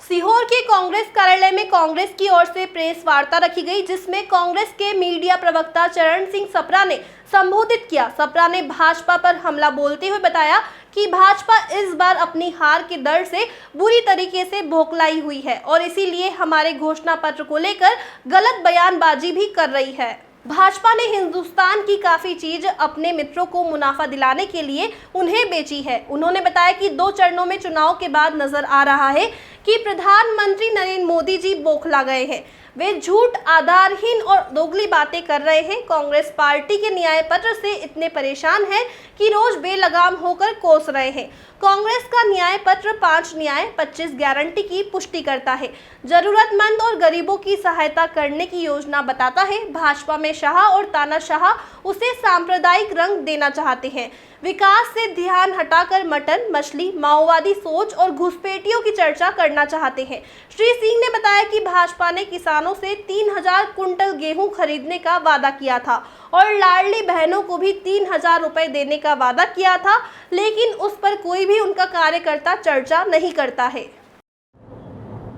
सीहोर के कांग्रेस कार्यालय में कांग्रेस की ओर से प्रेस वार्ता रखी गई, जिसमें कांग्रेस के मीडिया प्रवक्ता चरण सिंह सप्रा ने संबोधित किया। सप्रा ने भाजपा पर हमला बोलते हुए बताया कि भाजपा इस बार अपनी हार के डर से बुरी तरीके से बौखलाई हुई है और इसीलिए हमारे घोषणा पत्र को लेकर गलत बयानबाजी भी कर रही है। भाजपा ने हिंदुस्तान की काफी चीज अपने मित्रों को मुनाफा दिलाने के लिए उन्हें बेची है। उन्होंने बताया कि 2 चरणों में चुनाव के बाद नजर आ रहा है कि प्रधानमंत्री नरेंद्र मोदी जी बौखला गए हैं। वे झूठ, आधारहीन और दोगली बातें कर रहे हैं। कांग्रेस पार्टी के न्याय पत्र से इतने परेशान हैं कि रोज बेलगाम होकर कोस रहे हैं। कांग्रेस का न्याय पत्र 5 न्याय 25 गारंटी की पुष्टि करता है, जरूरतमंद और गरीबों की सहायता करने की योजना बताता है। भाजपा में शाह और तानाशाह उसे सांप्रदायिक रंग देना चाहते हैं। विकास से ध्यान हटाकर मटन, मछली, माओवादी सोच और घुसपैठियों की चर्चा करना चाहते हैं। श्री सिंह ने बताया कि भाजपा ने किसानों से 3000 कुंटल गेहूं खरीदने का वादा किया था और लाडली बहनों को भी 3000 रुपए देने का वादा किया था, लेकिन उस पर कोई भी उनका कार्यकर्ता चर्चा नहीं करता है।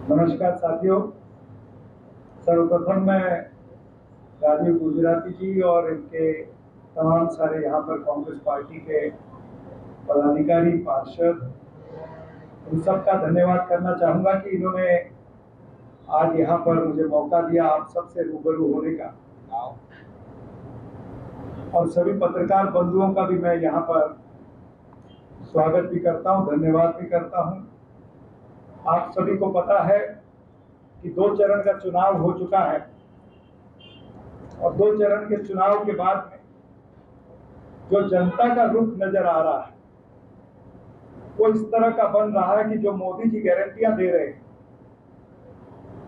नमस्कार साथियों, सर्वप्रथम मैं राजीव गुजराती जी और इनके तमाम सारे यहाँ पर कांग्रेस पार्टी के पदाधिकारी, पार्षद, इन सब का धन्यवाद करना चाहूँगा कि इन्होंने आज यहाँ पर मुझे मौका दिया आप सबसे रूबरू होने का, और सभी पत्रकार बंधुओं का भी मैं यहाँ पर स्वागत भी करता हूँ, धन्यवाद भी करता हूँ। आप सभी को पता है कि 2 चरण का चुनाव हो चुका है और 2 चरण के चुनाव के बाद में जो जनता का रुख नजर आ रहा है वो इस तरह का बन रहा है कि जो मोदी जी गारंटियां दे रहे हैं,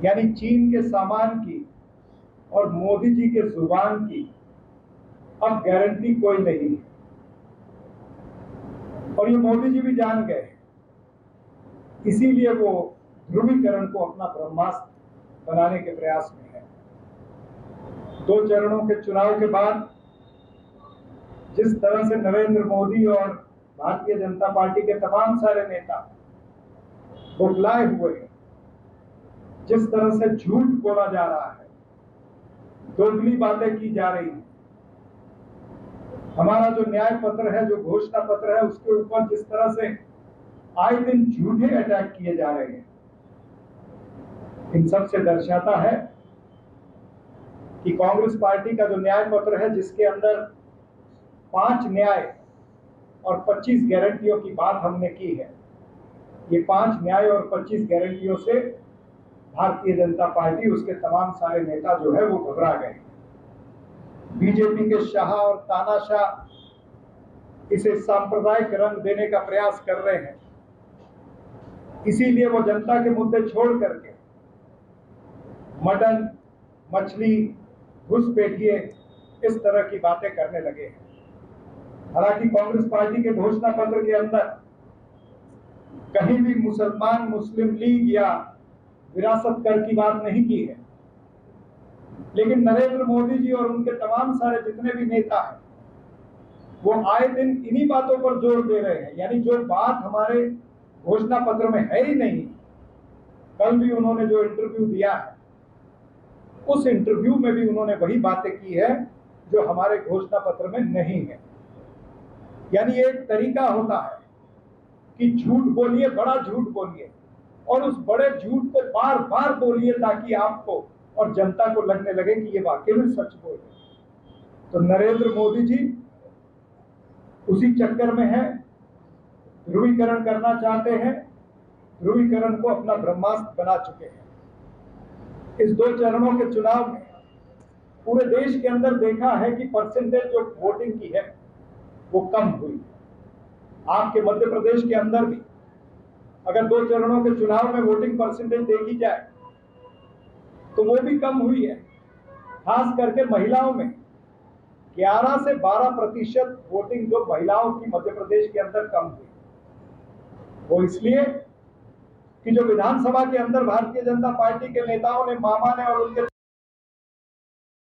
यानी चीन के सामान की और मोदी जी के जुबान की अब गारंटी कोई नहीं है। और ये मोदी जी भी जान गए, इसीलिए वो ध्रुवीकरण को अपना ब्रह्मास्त्र बनाने के प्रयास में है। 2 चरणों के चुनाव के बाद जिस तरह से नरेंद्र मोदी और भारतीय जनता पार्टी के तमाम सारे नेता बौखलाए हुए हैं, जिस तरह से झूठ बोला जा रहा है, दोगली बातें की जा रही हैं, हमारा जो न्याय पत्र है, जो घोषणा पत्र है, उसके ऊपर जिस तरह से आए दिन झूठे अटैक किए जा रहे हैं, इन सब से दर्शाता है कि कांग्रेस पार्टी का जो न्याय पत्र है, जिसके अंदर 5 न्याय और 25 गारंटियों की बात हमने की है, ये 5 न्याय और 25 गारंटियों से भारतीय जनता पार्टी, उसके तमाम सारे नेता जो है वो घबरा गए। बीजेपी के शाह और तानाशाह इसे सांप्रदायिक रंग देने का प्रयास कर रहे हैं, इसीलिए वो जनता के मुद्दे छोड़ करके मटन, मछली, घुसपैठिए इस तरह की बातें करने लगे हैं। हालांकि कांग्रेस पार्टी के घोषणा पत्र के अंदर कहीं भी मुसलमान, मुस्लिम लीग या विरासत कर की बात नहीं की है, लेकिन नरेंद्र मोदी जी और उनके तमाम सारे जितने भी नेता हैं वो आए दिन इन्हीं बातों पर जोर दे रहे हैं, यानी जो बात हमारे घोषणा पत्र में है ही नहीं। कल भी उन्होंने जो इंटरव्यू दिया है, उस इंटरव्यू में भी उन्होंने वही बातें की है जो हमारे घोषणा पत्र में नहीं है। यानी एक तरीका होता है कि झूठ बोलिए, बड़ा झूठ बोलिए, और उस बड़े झूठ को बार बार बोलिए ताकि आपको और जनता को लगने लगे कि ये वाकई में सच बोल रहे। तो नरेंद्र मोदी जी उसी चक्कर में है, ध्रुवीकरण करना चाहते हैं, ध्रुवीकरण को अपना ब्रह्मास्त्र बना चुके हैं। इस 2 चरणों के चुनाव में पूरे देश के अंदर देखा है कि परसेंटेज जो वोटिंग की है वो कम हुई। आपके मध्य प्रदेश के अंदर भी अगर 2 चरणों के चुनाव में वोटिंग परसेंटेज देखी जाए तो वो भी कम हुई है। खास करके महिलाओं में 11 से 12% वोटिंग जो महिलाओं की मध्य प्रदेश के अंदर कम हुई, वो इसलिए कि जो विधानसभा के अंदर भारतीय जनता पार्टी के नेताओं ने, मामा ने और उनके